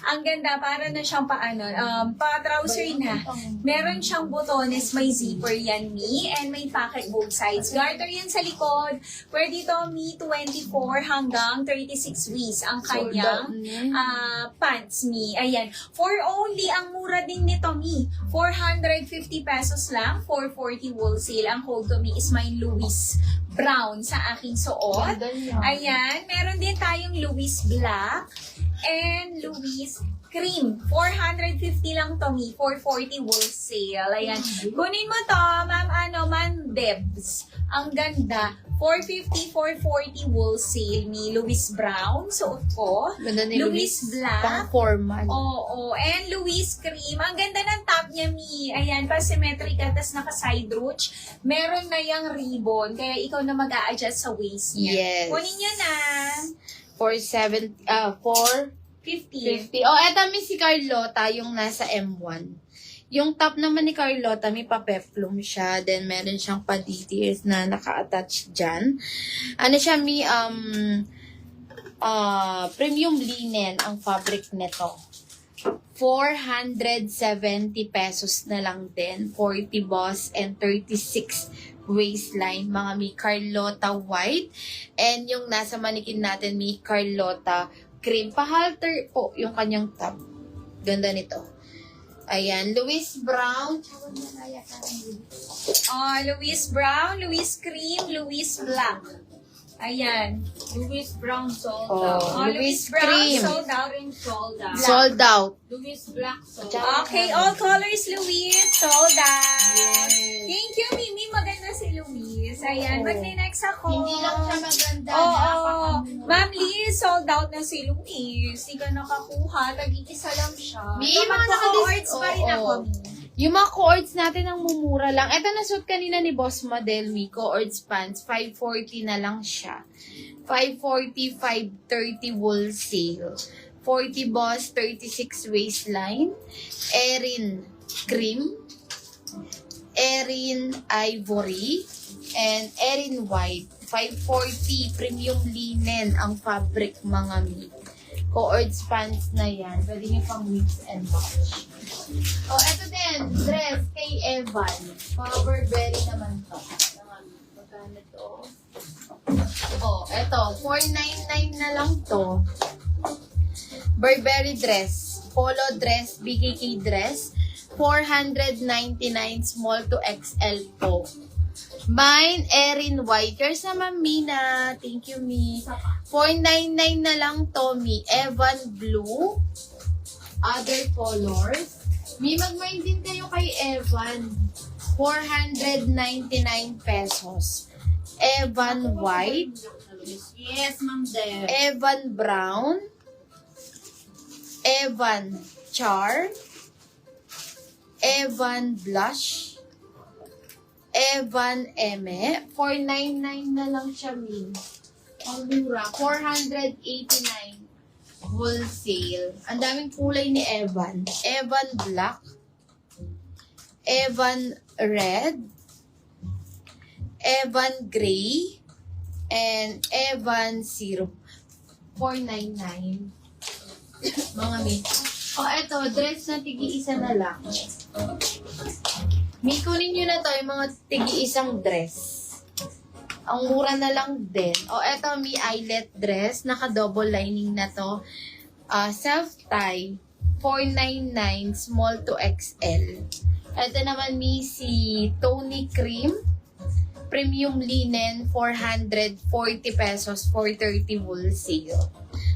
Ang ganda, para na siyang pa-trouser na. Meron siyang botones, may zipper yan, Mi, and may pocket both sides. Garter yan sa likod. Pwede ito, Mi, 24 hanggang 36 waist ang kanyang pants, Mi. Ayan. For only, ang mura din nito, Mi. 450 pesos lang, 440 wholesale. Ang code ko, Mi, is my Louis Brown sa aking suot. Ayan. Meron din tayong Louis Black and Louis Cream. 450 lang to, Mi. 440 wholesale. Ayan. Kunin mo to, Ma'am Debs. Ang ganda. 450, 440 wholesale, Mi. Louis Brown, suot ko. Louis Black. Pang formal. Oo. And Louis Cream. Ang ganda ng top niya, Mi. Ayan, pa-symmetrical, tas naka-side ruch. Meron na yung ribbon, kaya ikaw na mag-a-adjust sa waist niya. Yes. Kunin niyo na. 450. 50. Oh, eto mi si Carlota, yung nasa M1. Yung top naman ni Carlota, may pa-peplum siya. Then, meron siyang pa-details na naka-attach dyan. Ano siya, mi, premium linen ang fabric nito. 470 pesos na lang din. 40 boss and 36 waistline. Mga mi Carlota white. And yung nasa manikin natin, mi Carlota cream. Pa-halter po yung kanyang top. Ganda nito. Ayan, Louis Brown. Louis Brown, Louis Cream, Louis Black. Ayan. Louis Brown sold Oh, out. Louis Brown, Cream. sold out. Orange sold out. Sold out. Louis Black sold out. Okay, all colors, Louis. Sold out. Yes. Thank you, Mimi. Maganda si Louis. Ayan, mag-next ako. Hindi lang siya maganda. Oo. Ma'am Liz, sold out na si Louis. Hindi ka nakakuha. Tag-iisa lang siya. May So, mga magpa-co-ords pa rin oo. ako. Yung mga co-ords natin ang mumura lang. Ito na suit kanina ni Boss Model Me, co-ords pants. 540 na lang siya. 540, 530 wholesale. 40 boss, 36 waistline. Erin cream. Erin ivory. And Erin white. 540 premium linen ang fabric, mga mi. Co-ords pants na yan. Pwede nyo pang mix and match. Oh, eto din. Dress kay Evan. Mga Burberry naman to. Magkano to? Oh, eto. 499 na lang to. Burberry dress. Polo dress. BKK dress. 499 small to XL po. Mine, Erin white. Yours naman, Mina. Thank you, Mi. 499 na lang to, Mi. Evan blue. Other colors. Mi, mag-mind din kayo kay Evan. 499 pesos. Evan white. Yes, Ma'am Deb. Evan brown. Evan char. Evan blush. Evan eme. 499 na lang siya, Mi. Ang mura. 489 wholesale. Ang daming kulay ni Evan. Evan black. Evan red. Evan gray. And Evan syrup. 499. Mga mi. Oh, eto. Dress na tigi-isa na lang. Mi, kunin nyo na to yung mga tigi-isang dress. Ang mura na lang din. O, eto, mi, eyelet dress. Naka-double lining na to. Self-tie. 499, small to XL. Ito naman, mi, si Tony Cream. Premium linen, 440 pesos, 430 wholesale.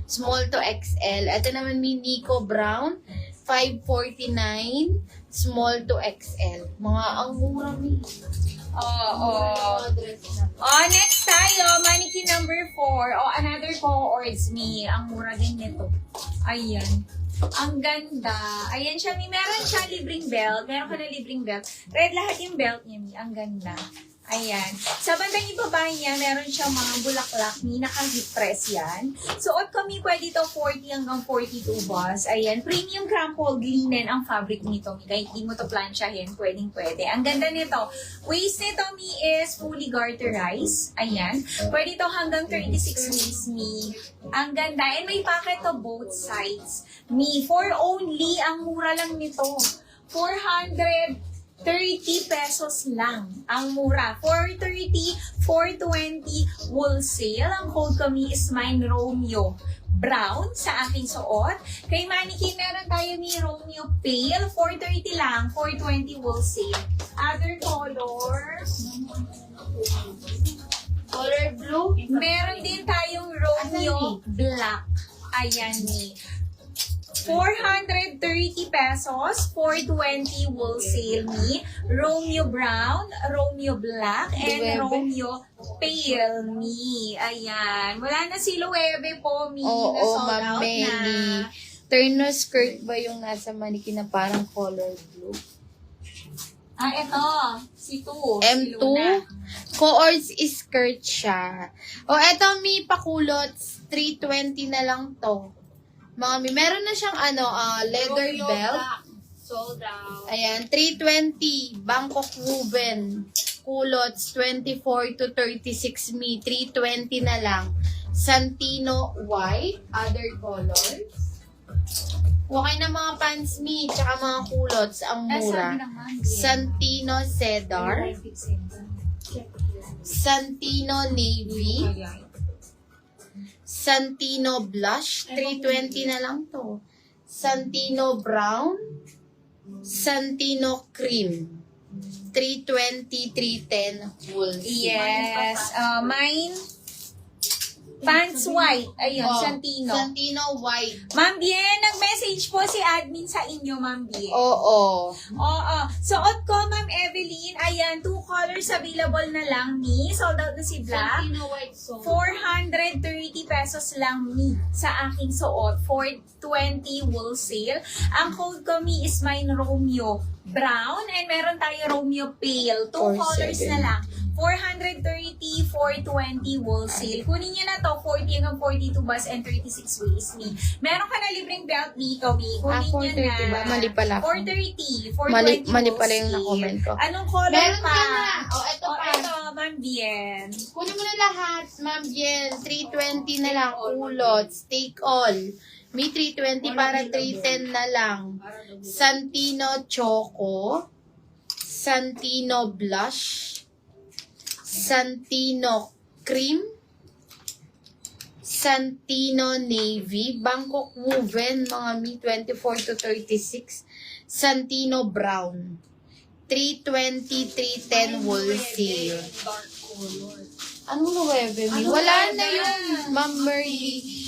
Small to XL. Ito naman, mi, Nico Brown. 549, small to XL. Mga ang mura, mi. Oo. Next tayo, mannequin number 4. Another co-ords, Mi. Ang mura din nito. Ayan. Ang ganda. Ayan siya, Mi. Meron siya libreng belt. Meron ka na libreng belt. Red lahat yung belt niya, Mi. Ang ganda. Ayan. Sa bandang ibaba niya, meron siyang mga bulaklak. Ni naka-hip press yan. Suot kami pwede ito 40 hanggang 42 boss. Ayan. Premium crumpled linen ang fabric nito. Kahit hindi mo to plansyahin, pwedeng-pwede. Ang ganda nito. Waist nito, Mi, is fully garterized. Ayan. Pwede ito hanggang 36 waist, Mi. Ang ganda. And may pocket to both sides. Mi, for only, ang mura lang nito. 430 pesos lang ang mura. 430, 420 wholesale. Ang code kami is mine Romeo brown sa aking suot. Kay Mannequin, meron tayo ni Romeo pale. 430 lang, 420 wholesale. Other colors, Color blue. meron din tayong Romeo black. Ayan ni. 430 pesos, 420 wholesale ni. Romeo brown, Romeo black, and Luwebe. Romeo pale ni. Ayan. Wala na si Luwebe po, Mi. Oo, Na-sold Ma'am out Melly. na. Terno skirt ba yung nasa Mannequin na parang color blue? Ah, eto. Si 2. M2. Coors skirt siya. O, eto, Mi, pakulots. 320 na lang to. Mga Mi, meron na siyang leather Royal belt. Black. Sold out. Ayan, 320. Bangkok woven. Culottes, 24 to 36 Mi. 320 na lang. Santino white. Other colors. Okay na mga pants Mi. Tsaka mga culottes. Ang mura. Santino cedar. Santino navy. Santino blush. 320 na lang to. Santino brown. Santino cream. 320, 310 wool. Yes. Mine, pants white. Ayun, Oh, Santino. Santino white. Ma'am Bien, nag-message po si admin sa inyo, Ma'am Bien. Oo. Oo. Suot ko, Ma'am Evelyn. Ayan, 2 colors available na lang, Mi. Sold out na si Black. Santino white sold. 430 pesos lang, Mi, sa aking suot. 420 wholesale. Ang code ko, Mi, is mine Romeo brown. And meron tayo Romeo pale. 2 colors 47. na lang. 430, 420 wholesale. Kunin niyo na to, 40 hanggang 42 bus and 36 waist, Mi. Meron ka na libreng belt dito, Mi. Kunin niyo 430 ba? na. Mali pala ako. 430, 420 Mali pala yung wholesale. na-comment ko. Anong color Meron pa? ka na. O, eto O, pa. eto, Ma'am Bien. Kunin mo na lahat, Ma'am Jen. 320 na lang. Culottes. Take all. May 320 para 310 na lang. Santino Choco. Santino Blush. Santino Cream. Santino Navy. Bangkok Woven. Mga Mi 24 to 36. Santino Brown. 320, 310 wholesale. Dark color. Anong 9? Anong Wala wala? na yung Ma'am Merly.